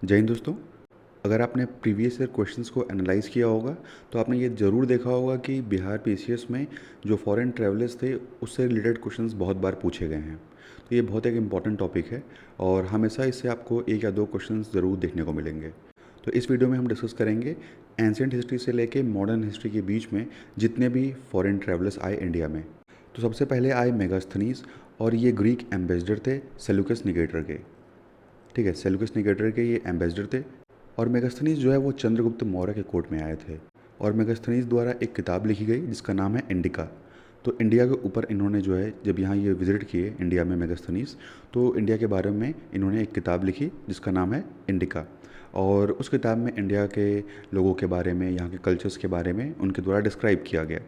जय हिंद दोस्तों। अगर आपने प्रीवियस ईयर क्वेश्चंस को एनालाइज़ किया होगा तो आपने ये ज़रूर देखा होगा कि बिहार पीसीएस में जो फॉरेन ट्रैवलर्स थे उससे रिलेटेड क्वेश्चंस बहुत बार पूछे गए हैं। तो ये बहुत एक इम्पॉर्टेंट टॉपिक है और हमेशा इससे आपको एक या दो क्वेश्चंस ज़रूर देखने को मिलेंगे। तो इस वीडियो में हम डिस्कस करेंगे एंशिएंट हिस्ट्री से लेके मॉडर्न हिस्ट्री के बीच में जितने भी फॉरेन ट्रैवलर्स आए इंडिया में। तो सबसे पहले आए मेगास्थनीज और ये ग्रीक एम्बेसडर थे सेल्यूकस निकेटर के। ठीक है, सेल्यूकस निकेटर के ये एम्बेसडर थे और मेगास्थनीज जो है वो चंद्रगुप्त मौर्य के कोर्ट में आए थे और मेगास्थनीज द्वारा एक किताब लिखी गई जिसका नाम है इंडिका। तो इंडिया के ऊपर इन्होंने जो है जब यहाँ ये विज़िट किए इंडिया में मेगास्थनीज, तो इंडिया के बारे में इन्होंने एक किताब लिखी जिसका नाम है इंडिका। और उस किताब में इंडिया के लोगों के बारे में, यहाँ के कल्चर्स के बारे में उनके द्वारा डिस्क्राइब किया गया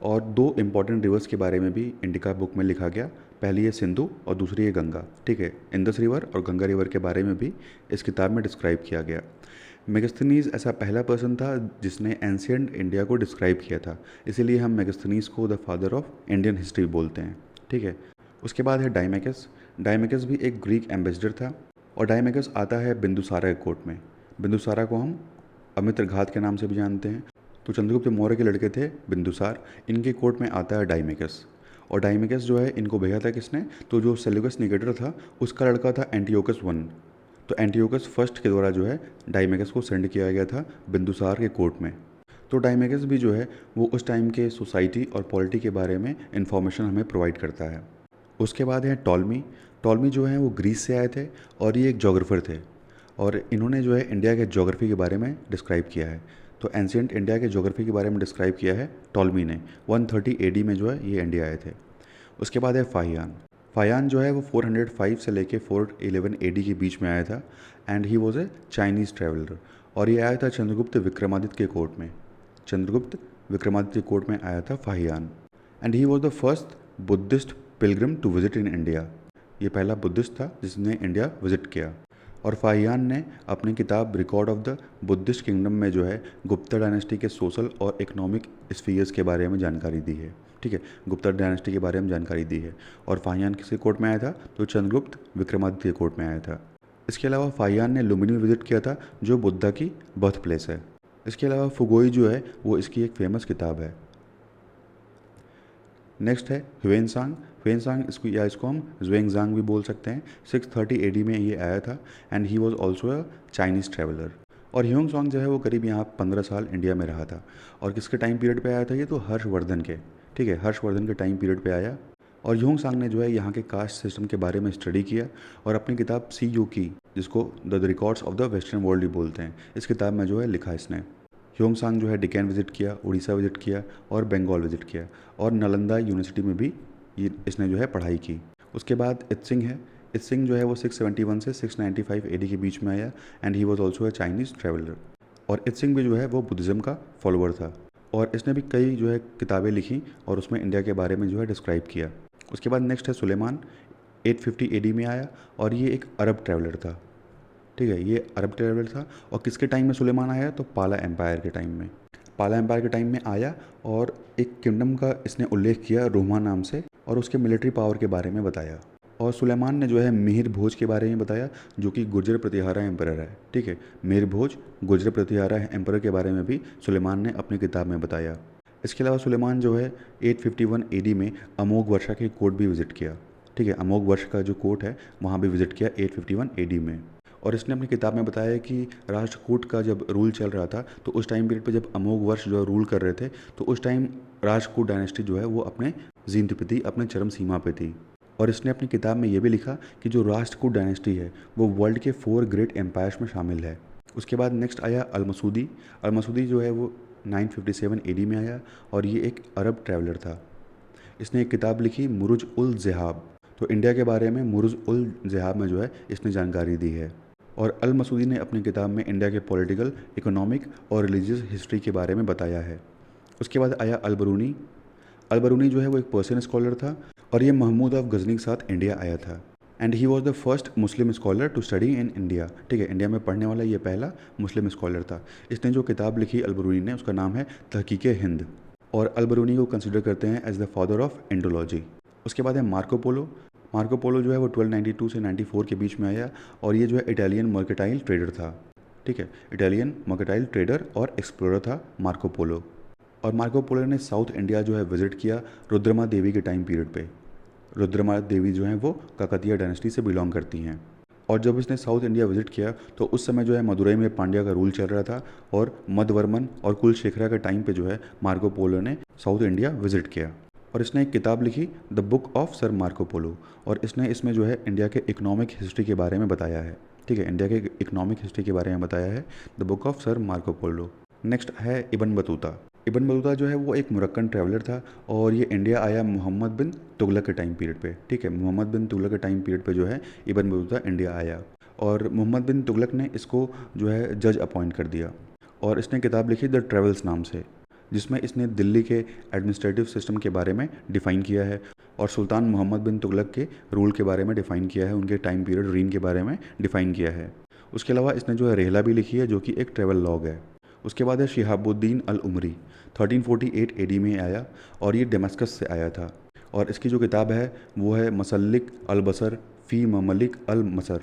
और दो इम्पॉर्टेंट रिवर्स के बारे में भी इंडिका बुक में लिखा गया। पहली है सिंधु और दूसरी है गंगा। ठीक है, इंदस रिवर और गंगा रिवर के बारे में भी इस किताब में डिस्क्राइब किया गया। मेगास्थनीज ऐसा पहला पर्सन था जिसने एंशिएंट इंडिया को डिस्क्राइब किया था, इसीलिए हम मेगास्थनीज को the father of Indian history बोलते हैं। ठीक है, उसके बाद है डायमेकस। डायमेकस भी एक ग्रीक एम्बेसडर था और डायमेकस आता है बिंदुसारा के कोर्ट में। बिंदुसारा को हम अमित्रघात के नाम से भी जानते हैं। तो चंद्रगुप्त मौर्य के लड़के थे बिंदुसार, इनके कोर्ट में आता है डायमेकस। और डायमेकस जो है इनको भेजा था किसने, तो जो सेल्यूकस निकेटर था उसका लड़का था एंटियोकस वन। तो एंटियोकस फर्स्ट के द्वारा जो है डायमेकस को सेंड किया गया था बिंदुसार के कोर्ट में। तो डायमेकस भी जो है वो उस टाइम के सोसाइटी और पॉलिटी के बारे में इंफॉर्मेशन हमें प्रोवाइड करता है। उसके बाद है टॉलमी। टॉलमी जो है वो ग्रीस से आए थे और ये एक जोग्राफर थे और इन्होंने जो है इंडिया के जोग्राफी के बारे में डिस्क्राइब किया है। तो एंशिएंट इंडिया के जोग्राफी के बारे में डिस्क्राइब किया है टॉलमी ने। 130 एडी में जो है ये इंडिया आए थे। उसके बाद है फाहियान। फाहियान जो है वो 405 से लेके 411 एडी के बीच में आया था and he was a Chinese traveller और ये आया था चंद्रगुप्त विक्रमादित्य के कोर्ट में। चंद्रगुप्त विक्रमादित्य के कोर्ट में आया था Fahien and he was the first Buddhist pilgrim to visit in India. ये पहला बुद्धिस्ट था जिसने इंडिया विजिट किया। और फाहियान ने अपनी किताब record of the Buddhist kingdom में जो है गुप्ता डायनेस्टी के सोशल और इकोनॉमिक स्फीयर्स के बारे में जानकारी दी है। ठीक है, गुप्ता डायनेस्टी के बारे में जानकारी दी है। और फाहियान किसके कोर्ट में आया था, तो चंद्रगुप्त विक्रमादित्य के कोर्ट में आया था। इसके अलावा फाहियान ने लुम्बिनी विजिट किया था जो बुद्धा की बर्थ प्लेस है। इसके अलावा फुगोई जो है वो इसकी एक फेमस किताब है। नेक्स्ट है ह्वेनसांग। ह्वेनसांग इसको हम ज़ुएंगज़ांग भी बोल सकते हैं। 630 एडी में ये आया था and he was also a Chinese traveller. और ह्योंगसांग जो है वो करीब यहाँ 15 साल इंडिया में रहा था। और किसके टाइम पीरियड पे आया था ये, तो हर्षवर्धन के। ठीक है, हर्षवर्धन के टाइम पीरियड पे आया। और ह्योंगसांग ने जो है यहाँ के कास्ट सिस्टम के बारे में स्टडी किया और अपनी किताब सी यू की, जिसको the records of the western world भी बोलते हैं, इस किताब में जो है लिखा इसने। ह्योंगसांग जो है डिकैन विजिट किया, उड़ीसा विजिट किया और बंगाल विजिट किया और नालंदा यूनिवर्सिटी में भी ये इसने जो है पढ़ाई की। उसके बाद इत्सिंग है। इत्सिंग जो है वो 671 से 695 एडी के बीच में आया and he was also a Chinese traveller. और इत्सिंग भी जो है वो बुद्धिज़्म का फॉलोअर था और इसने भी कई जो है किताबें लिखी और उसमें इंडिया के बारे में जो है डिस्क्राइब किया। उसके बाद नेक्स्ट है सुलेमान। 850 एडी में आया और ये एक अरब ट्रैवलर था। ठीक है, ये अरब ट्रैवलर था। और किसके टाइम में सुलेमान आया, तो पाला एम्पायर के टाइम में। पाला एम्पायर के टाइम में आया और एक किंगडम का इसने उल्लेख किया रोमा नाम से और उसके मिलिट्री पावर के बारे में बताया। और सुलेमान ने जो है मिहिर भोज के बारे में बताया जो कि गुर्जर प्रतिहारा एम्परर है। ठीक है, मिहिर भोज गुर्जर प्रतिहारा एम्परर के बारे में भी सुलेमान ने अपनी किताब में बताया। इसके अलावा सुलेमान जो है 851 एडी में अमोघ वर्षा के कोर्ट भी विजिट किया। ठीक है, अमोघ वर्ष का जो कोर्ट है वहाँ भी विजिट किया 851 एडी में। और इसने अपनी किताब में बताया कि राष्ट्रकूट का जब रूल चल रहा था तो उस टाइम पीरियड पे जब अमोघ वर्ष जो है रूल कर रहे थे तो उस टाइम राष्ट्रकूट डायनेस्टी जो है वो अपने जींद पे थी, अपने चरम सीमा पे थी। और इसने अपनी किताब में ये भी लिखा कि जो राष्ट्रकूट डायनेस्टी है वो वर्ल्ड के 4 ग्रेट एम्पायर्स में शामिल है। उसके बाद नेक्स्ट आया अलमसूदी। अलमसूदी जो है वो 957 एडी में आया और ये एक अरब ट्रैवलर था। इसने एक किताब लिखी मुरुज उल ज़िहाब। तो इंडिया के बारे में मुरुज उल ज़िहाब में जो है इसने जानकारी दी है। और अल मसूदी ने अपनी किताब में इंडिया के पॉलिटिकल, इकोनॉमिक और रिलीजियस हिस्ट्री के बारे में बताया है। उसके बाद आया अल बरूनी। अल बरूनी जो है वो एक पर्शियन स्कॉलर था और ये महमूद ऑफ गजनी के साथ इंडिया आया था and he was the first Muslim scholar to study in India. ठीक है, इंडिया में पढ़ने वाला ये पहला मुस्लिम स्कॉलर था। इसने जो किताब लिखी अल बरूनी ने उसका नाम है तहकीक हिंद और अल बरूनी को कंसिडर करते हैं as the father of Indology. उसके बाद है मार्को पोलो। मार्को पोलो जो है वो 1292 से 94 के बीच में आया और ये जो है इटालियन मर्केटाइल ट्रेडर था। ठीक है, इटालियन मर्केटाइल ट्रेडर और एक्सप्लोरर था मार्को पोलो। और मार्को पोलो ने साउथ इंडिया जो है विज़िट किया रुद्रमा देवी के टाइम पीरियड पे। रुद्रमा देवी जो हैं वो काकतीय डायनेस्टी से बिलोंग करती हैं। और जब इसने साउथ इंडिया विज़िट किया तो उस समय जो है मदुरई में पांड्या का रूल चल रहा था और मध्यवर्मन और कुलशेखरा के टाइम पे जो है मार्को पोलो ने साउथ इंडिया विज़िट किया। और इसने एक किताब लिखी the book of sir Marco Polo, और इसने इसमें जो है इंडिया के इकोनॉमिक हिस्ट्री के बारे में बताया है। ठीक है, इंडिया के इकोनॉमिक हिस्ट्री के बारे में बताया है the book of sir Marco Polo. Next है इब्न बतूता। इब्न बतूता जो है वो एक मुरक्कन ट्रैवलर था और ये इंडिया आया मोहम्मद बिन तुगलक के टाइम पीरियड पे। ठीक है, मोहम्मद बिन तुगलक के टाइम पीरियड पे जो है इब्न बतूता इंडिया आया और मोहम्मद बिन तुगलक ने इसको जो है जज अपॉइंट कर दिया। और इसने किताब लिखी द ट्रेवल्स नाम से, जिसमें इसने दिल्ली के एडमिनिस्ट्रेटिव सिस्टम के बारे में डिफ़ाइन किया है और सुल्तान मोहम्मद बिन तुगलक के रूल के बारे में डिफ़ाइन किया है, उनके टाइम पीरियड रीन के बारे में डिफ़ाइन किया है। उसके अलावा इसने जो है रेहला भी लिखी है जो कि एक ट्रेवल लॉग है। उसके बाद है शिहाबुद्दीन अल उमरी, 1348 एडी में आया और ये डेमस्कस से आया था। और इसकी जो किताब है वो है मसल्लिक अल बसर फ़ी ममलिक अल मसर।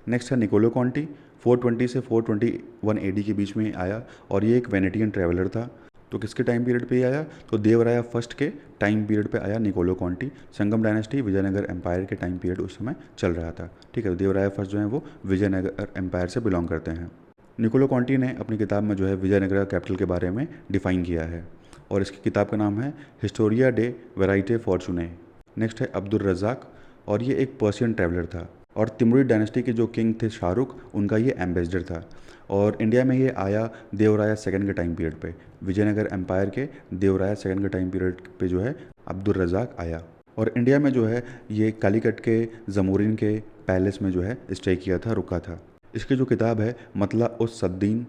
नेक्स्ट है निकोलो कॉन्टी, 420 से 421 एडी के बीच में आया और ये एक वेनेटियन ट्रैवलर था। तो किसके टाइम पीरियड पे आया, तो देवराया फर्स्ट के टाइम पीरियड पे आया निकोलो कॉन्टी। संगम डायनेस्टी विजयनगर एम्पायर के टाइम पीरियड उस समय चल रहा था। ठीक है, देवराया फर्स्ट जो है वो विजयनगर एम्पायर से बिलोंग करते हैं। निकोलो कॉन्टी ने अपनी किताब में जो है विजयनगर कैपिटल के बारे में डिफ़ाइन किया है और इसकी किताब का नाम है हिस्टोरिया डे वेराइटे फॉर्चूने। नेक्स्ट है अब्दुल रज़ाक और ये एक पर्शियन ट्रैवलर था और तिमुरिड डायनेस्टी के जो किंग थे शाहरुख, उनका ये एम्बेसडर था और इंडिया में ये आया देवराया सेकंड के टाइम पीरियड पे। विजयनगर एम्पायर के देवराया सेकंड के टाइम पीरियड पे जो है अब्दुल रज़ाक आया और इंडिया में जो है ये कालीकट के जमूरिन के पैलेस में जो है स्टे किया था, रुका था। इसकी जो किताब है मतला उस सद्दीन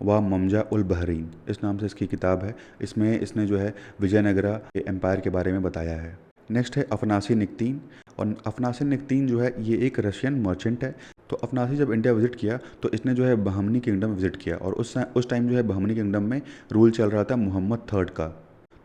व ममजा उल बहरीन, इस नाम से इसकी किताब है। इसमें इसने जो है विजयनगरा एम्पायर के बारे में बताया है। नेक्स्ट है अफनासी निक्तीन और अफनासी निक्तीन जो है ये एक रशियन मर्चेंट है। तो अफनासी जब इंडिया विज़िट किया तो इसने जो है बहमनी किंगडम विज़िट किया और उस टाइम जो है बहमनी किंगडम में रूल चल रहा था मोहम्मद थर्ड का।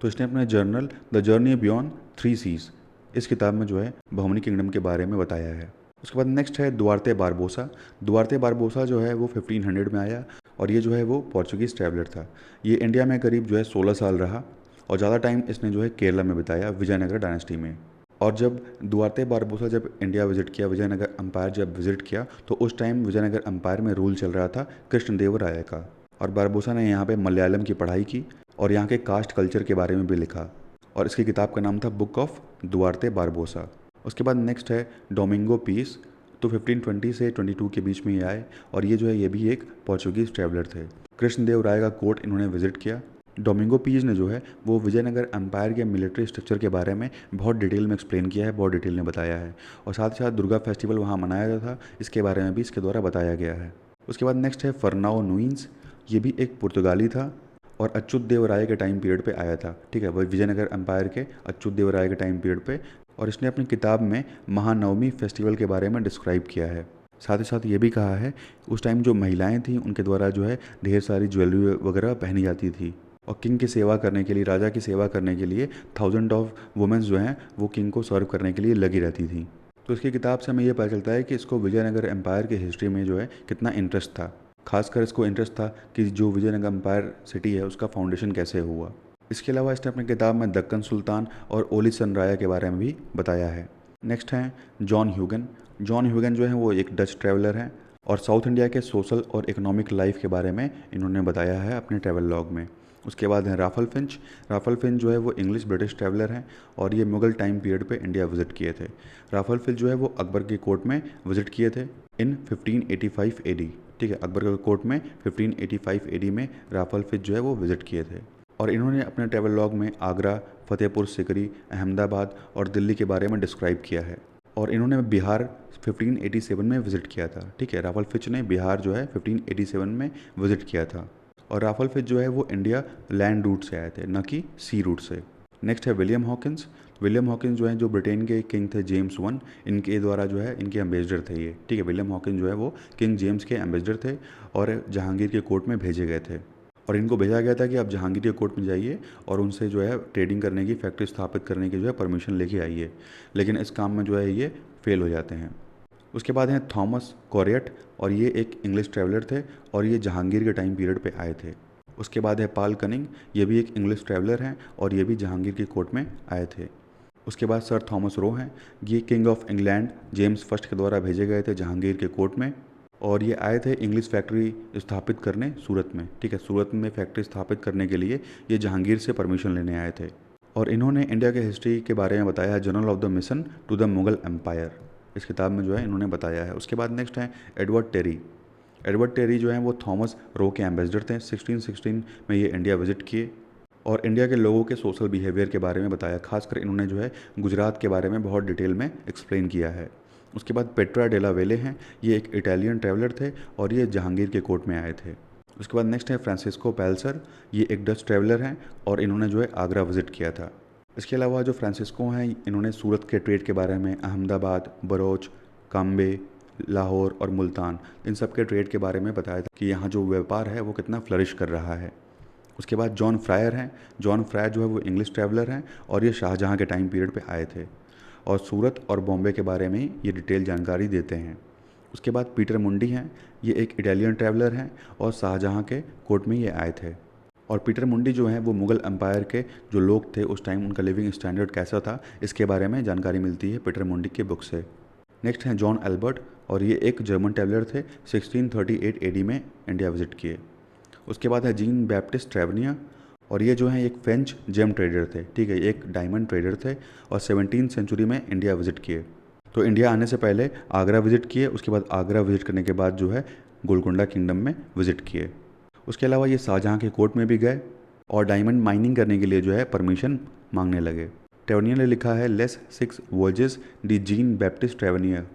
तो इसने अपने journal the journey beyond 3 seas, इस किताब में जो है बहमनी किंगडम के बारे में बताया है। उसके बाद नेक्स्ट है दुआर्ते बारबोसा। दुआर्ते बारबोसा जो है वो 1500 में आया और ये जो है वो पोर्चुगीज़ ट्रैवलर था। ये इंडिया में करीब जो है 16 साल रहा और ज़्यादा टाइम इसने जो है केरला में बिताया विजयनगर डायनेस्टी में। और जब दुआर्ते बारबोसा जब इंडिया विज़िट किया, विजयनगर एम्पायर जब विज़िट किया तो उस टाइम विजयनगर एम्पायर में रूल चल रहा था कृष्णदेवराय का। और बारबोसा ने यहाँ पे मलयालम की पढ़ाई की और यहाँ के कास्ट कल्चर के बारे में भी लिखा और इसकी किताब का नाम था बुक ऑफ दुआर्ते बारबोसा। उसके बाद नेक्स्ट है डोमिंगो पीस, तो 1520 से 22 के बीच में ये आए और ये जो है ये भी एक पोर्चुगीज़ ट्रैवलर थे। कृष्णदेव राय का कोर्ट इन्होंने विज़िट किया। डोमिंगो पीस ने जो है वो विजयनगर एम्पायर के मिलिट्री स्ट्रक्चर के बारे में बहुत डिटेल में एक्सप्लेन किया है, बहुत डिटेल में बताया है और साथ ही साथ दुर्गा फेस्टिवल वहाँ मनाया जाता था, इसके बारे में भी इसके द्वारा बताया गया है। उसके बाद नेक्स्ट है फर्नाओ नुइंस, ये भी एक पुर्तगाली था और अच्युत देव राय के टाइम पीरियड पे आया था। ठीक है, वह विजयनगर एम्पायर के अच्युत देव राय के टाइम पीरियड पे, और इसने अपनी किताब में महानवमी फेस्टिवल के बारे में डिस्क्राइब किया है। साथ ही साथ ये भी कहा है उस टाइम जो महिलाएं थीं उनके द्वारा जो है ढेर सारी ज्वेलरी वगैरह पहनी जाती थी और किंग की सेवा करने के लिए, राजा की सेवा करने के लिए 1000 ऑफ वुमेंस जो हैं वो किंग को सर्व करने के लिए लगी रहती थी। तो इसकी किताब से हमें ये पता चलता है कि इसको विजयनगर एम्पायर की हिस्ट्री में जो है कितना इंटरेस्ट था। खासकर इसको इंटरेस्ट था कि जो विजयनगर एम्पायर सिटी है उसका फाउंडेशन कैसे हुआ। इसके अलावा इसने अपनी किताब में दक्कन सुल्तान और ओली सन राया के बारे में भी बताया है। नेक्स्ट हैं जॉन ह्यूगन। जॉन ह्यूगन जो है वो एक डच ट्रैवलर हैं और साउथ इंडिया के सोशल और इकोनॉमिक लाइफ के बारे में इन्होंने बताया है अपने ट्रैवल लॉग में। उसके बाद हैं राफल फिंच। राफल फिंच जो है वो इंग्लिश ब्रिटिश ट्रैवलर हैं और ये मुगल टाइम पीरियड पे इंडिया विज़िट किए थे। राफल फिंच जो है वो अकबर के कोर्ट में विज़िट किए थे इन 1585 एडी। ठीक है, अकबर के कोर्ट में 1585 एडी में राफल फिंच जो है वो विज़िट किए थे और इन्होंने अपने ट्रैवल लॉग में आगरा, फतेहपुर सिकरी, अहमदाबाद और दिल्ली के बारे में डिस्क्राइब किया है। और इन्होंने बिहार 1587 में विज़िट किया था। ठीक है, राफल फिच ने बिहार जो है 1587 में विज़िट किया था और राफल फिच जो है वो इंडिया लैंड रूट से आए थे, न कि सी रूट से। नेक्स्ट है विलियम हॉकिंस। विलियम हॉकिंस जो है जो ब्रिटेन के किंग थे जेम्स वन, इनके द्वारा जो है इनके एम्बेसडर थे ये। ठीक है, विलियम हॉकिंस जो है वो किंग जेम्स के एम्बेसडर थे और जहांगीर के कोर्ट में भेजे गए थे और इनको भेजा गया था कि आप जहांगीर के कोर्ट में जाइए और उनसे जो है ट्रेडिंग करने की, फैक्ट्री स्थापित करने की जो है परमिशन लेके आइए। लेकिन इस काम में जो है ये फेल हो जाते हैं। उसके बाद हैं थॉमस कॉरियट, और ये एक इंग्लिश ट्रैवलर थे और ये जहांगीर के टाइम पीरियड पे आए थे। उसके बाद है पाल कनिंग, ये भी एक इंग्लिश ट्रैवलर हैं और ये भी जहांगीर की कोर्ट में आए थे। उसके बाद सर थॉमस रो हैं, ये king of England James first के द्वारा भेजे गए थे जहांगीर के कोर्ट में, और ये आए थे इंग्लिश फैक्ट्री स्थापित करने सूरत में। ठीक है, सूरत में फैक्ट्री स्थापित करने के लिए ये जहांगीर से परमिशन लेने आए थे। और इन्होंने इंडिया के हिस्ट्री के बारे में बताया है, journal of the mission to the Mughal empire, इस किताब में जो है इन्होंने बताया है। उसके बाद नेक्स्ट है एडवर्ड टेरी। एडवर्ड टेरी जो हैं वो थॉमस रो के एम्बेसडर थे। 1616 में ये इंडिया विजिट किए और इंडिया के लोगों के सोशल बिहेवियर के बारे में बताया। खासकर इन्होंने जो है गुजरात के बारे में बहुत डिटेल में एक्सप्लेन किया है। उसके बाद पेट्रा डेला वेले हैं, ये एक इटालियन ट्रैवलर थे और ये जहांगीर के कोर्ट में आए थे। उसके बाद नेक्स्ट है फ्रांसिस्को पैल्सर, ये एक डच ट्रैवलर हैं और इन्होंने जो है आगरा विजिट किया था। इसके अलावा जो फ्रांसिस्को हैं इन्होंने सूरत के ट्रेड के बारे में, अहमदाबाद, बरोच, काम्बे, लाहौर और मुल्तान, इन सब के ट्रेड के बारे में बताया था कि यहाँ जो व्यापार है वो कितना फ्लरिश कर रहा है। उसके बाद जॉन फ्रायर हैं, जॉन फ्रायर जो है वो इंग्लिश ट्रैवलर हैं और ये शाहजहाँ के टाइम पीरियड पे आए थे और सूरत और बॉम्बे के बारे में ये डिटेल जानकारी देते हैं। उसके बाद पीटर मुंडी हैं, ये एक इटालियन ट्रैवलर हैं और शाहजहाँ के कोर्ट में ये आए थे। और पीटर मुंडी जो हैं वो मुग़ल एम्पायर के जो लोग थे उस टाइम, उनका लिविंग स्टैंडर्ड कैसा था, इसके बारे में जानकारी मिलती है पीटर मुंडी की बुक से। नेक्स्ट हैं जॉन एल्बर्ट, और ये एक जर्मन ट्रैवलर थे, 1638 एडी में इंडिया विजिट किए। उसके बाद है जीन बैप्टिस्ट ट्रैवनिया, और ये जो हैं एक फ्रेंच जेम ट्रेडर थे। ठीक है, एक डायमंड ट्रेडर थे और 17वीं सेंचुरी में इंडिया विजिट किए। तो इंडिया आने से पहले आगरा विजिट किए, उसके बाद आगरा विजिट करने के बाद जो है गोलकुंडा किंगडम में विजिट किए। उसके अलावा ये शाहजहाँ के कोर्ट में भी गए और डायमंड माइनिंग करने के लिए जो है परमिशन मांगने लगे। ट्रेवनियर ने लिखा है लेस 6 वॉयजेस डी जीन बैप्टिस्ट ट्रेवनियर,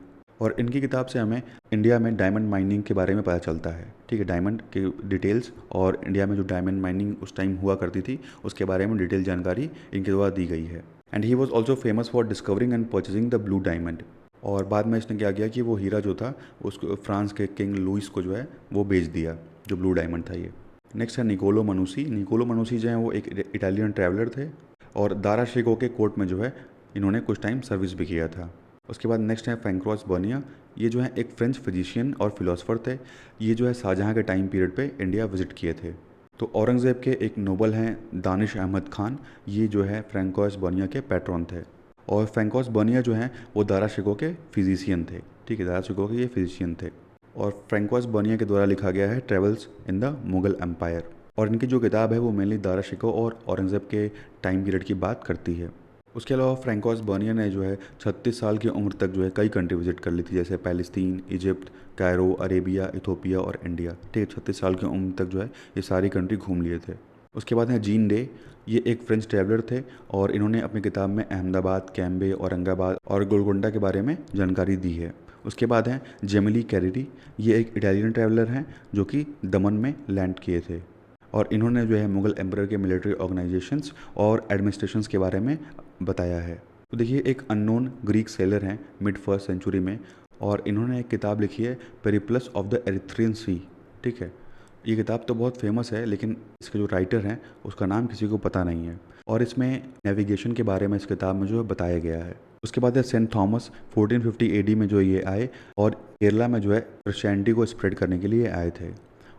और इनकी किताब से हमें इंडिया में डायमंड माइनिंग के बारे में पता चलता है। ठीक है, डायमंड के डिटेल्स और इंडिया में जो डायमंड माइनिंग उस टाइम हुआ करती थी उसके बारे में डिटेल जानकारी इनके द्वारा दी गई है। And he was also famous for discovering and purchasing the blue diamond, और बाद में इसने क्या किया कि वो हीरा जो था उसको फ्रांस के किंग लुइस को जो है वो बेच दिया, जो ब्लू डायमंड था ये। नेक्स्ट है निकोलो मनुसी। निकोलो मनुसी जो है वो एक इटालियन ट्रैवलर थे और दारा शिकोह के कोर्ट में जो है इन्होंने कुछ टाइम सर्विस भी किया था। उसके बाद नेक्स्ट है फ्रैंकोइस बर्निया, ये जो है एक फ्रेंच फिजिशियन और फिलोसोफर थे। ये जो है शाहजहाँ के टाइम पीरियड पे इंडिया विजिट किए थे। तो औरंगज़ेब के एक नोबल हैं दानिश अहमद खान, ये जो है फ्रैंकोइस बर्निया के पैट्रॉन थे। और फ्रैंकोइस बर्निया जो हैं वो दारा शिकोह के फिजिशियन थे। ठीक है, दारा शिकोह के ये फिजिशियन थे और फ्रैंकोइस बर्निया के द्वारा लिखा गया है travels in the Mughal empire, और इनकी जो किताब है वो मेनली दारा शिकोह और औरंगज़ेब के टाइम पीरियड की बात करती है। उसके अलावा फ्रैंकोइस बर्निया ने जो है 36 साल की उम्र तक जो है कई कंट्री विजिट कर ली थी, जैसे Palestine, Egypt, Cairo, Arabia, Ethiopia और इंडिया। ठीक है, 36 साल की उम्र तक जो है ये सारी कंट्री घूम लिए थे। उसके बाद है जीन डे, ये एक फ्रेंच ट्रैवलर थे और इन्होंने अपनी किताब में अहमदाबाद, कैम्बे, औरंगाबाद और गोलकुंडा के बारे में जानकारी दी है। उसके बाद हैं जेमिली कैरिरी, ये एक इटालियन ट्रैवलर हैं जो कि दमन में लैंड किए थे और इन्होंने जो है मुग़ल एम्परर के मिलिट्री ऑर्गेनाइजेशंस और एडमिनिस्ट्रेशंस के बारे में बताया है। तो देखिए, एक अननोन ग्रीक सेलर हैं मिड 1st सेंचुरी में और इन्होंने एक किताब लिखी है पेरिप्लस ऑफ द एरिथ्रियन सी। ठीक है, ये किताब तो बहुत फेमस है लेकिन इसके जो राइटर हैं उसका नाम किसी को पता नहीं है, और इसमें नेविगेशन के बारे में इस किताब में जो है बताया गया है। उसके बाद है सेंट थॉमस, 1450 एडी में जो ये आए और केरला में जो है क्रिश्चियनिटी को स्प्रेड करने के लिए आए थे।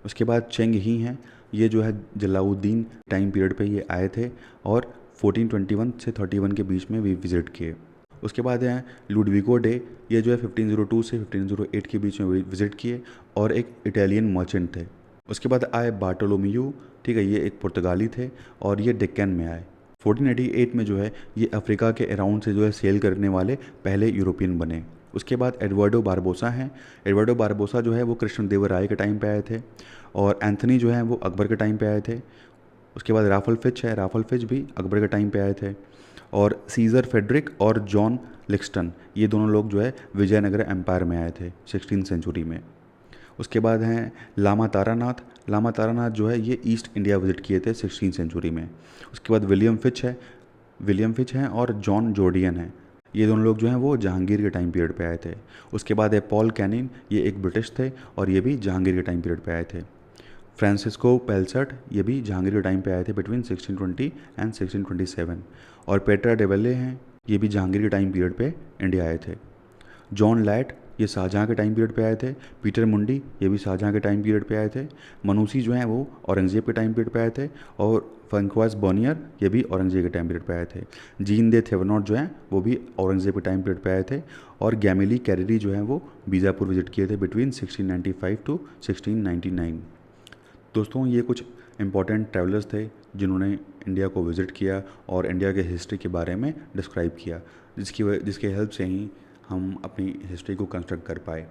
उसके बाद चेंग ही हैं, ये जो है जलाउद्दीन टाइम पीरियड पे ये आए थे और 1421 से 31 के बीच में भी विजिट किए। उसके बाद हैं लुडविको डे, ये जो है 1502 से 1508 के बीच में विजिट किए और एक इटालियन मर्चेंट थे। उसके बाद आए बार्टोलोमियो, ठीक है, ये एक पुर्तगाली थे और ये डेक्कन में आए। 1488 में जो है ये अफ्रीका के अराउंड से जो है सेल करने वाले पहले यूरोपियन बने। उसके बाद एडवर्डो बारबोसा हैं। एडवर्डो बारबोसा जो है वो कृष्णदेवराय के टाइम पे आए थे और एंथनी जो है वो अकबर के टाइम पे आए थे। उसके बाद राफल फिच है, राफल फिच भी अकबर के टाइम पे आए थे। और सीज़र फेडरिक और जॉन लिक्स्टन, ये दोनों लोग जो है विजयनगर एम्पायर में आए थे 16वीं सेंचुरी में। उसके बाद हैं लामा तारानाथ। लामा तारानाथ जो है ये ईस्ट इंडिया विजिट किए थे 16वीं सेंचुरी में। उसके बाद विलियम फिच हैं और जॉन जॉर्डियन हैं, ये दोनों लोग जो हैं वो जहांगीर के टाइम पीरियड पे आए थे। उसके बाद है पॉल कैनिन, ये एक ब्रिटिश थे और ये भी जहांगीर के टाइम पीरियड पे आए थे। फ्रांसिस्को पेल्सर्ट, ये भी जहांगीर के टाइम पे आए थे बिटवीन 1620 एंड 1627। और पेट्रा डेवेले हैं, ये भी जहांगीर के टाइम पीरियड पे इंडिया आए थे। जॉन लैट ये शाहजहाँ के टाइम पीरियड पे आए थे। पीटर मुंडी ये भी शाहजहाँ के टाइम पीरियड पे आए थे। मनुसी जो हैं वो औरंगज़ेब के टाइम पीरियड पे आए थे। और फ्रैंकोइस बर्नियर ये भी औरंगज़ेब के टाइम पीरियड पे आए थे। जीन दे थेवेनॉट जो हैं वो भी औरंगज़ेब के टाइम पीरियड पे आए थे। और गैमिली कैरेरी जो हैं वो बीजापुर विजिट किए थे बिटवीन 1695 टू 1699। दोस्तों ये कुछ इम्पॉर्टेंट ट्रैवलर्स थे जिन्होंने इंडिया को विज़िट किया और इंडिया के हिस्ट्री के बारे में डिस्क्राइब किया, जिसके हेल्प से ही हम अपनी हिस्ट्री को कंस्ट्रक्ट कर पाए।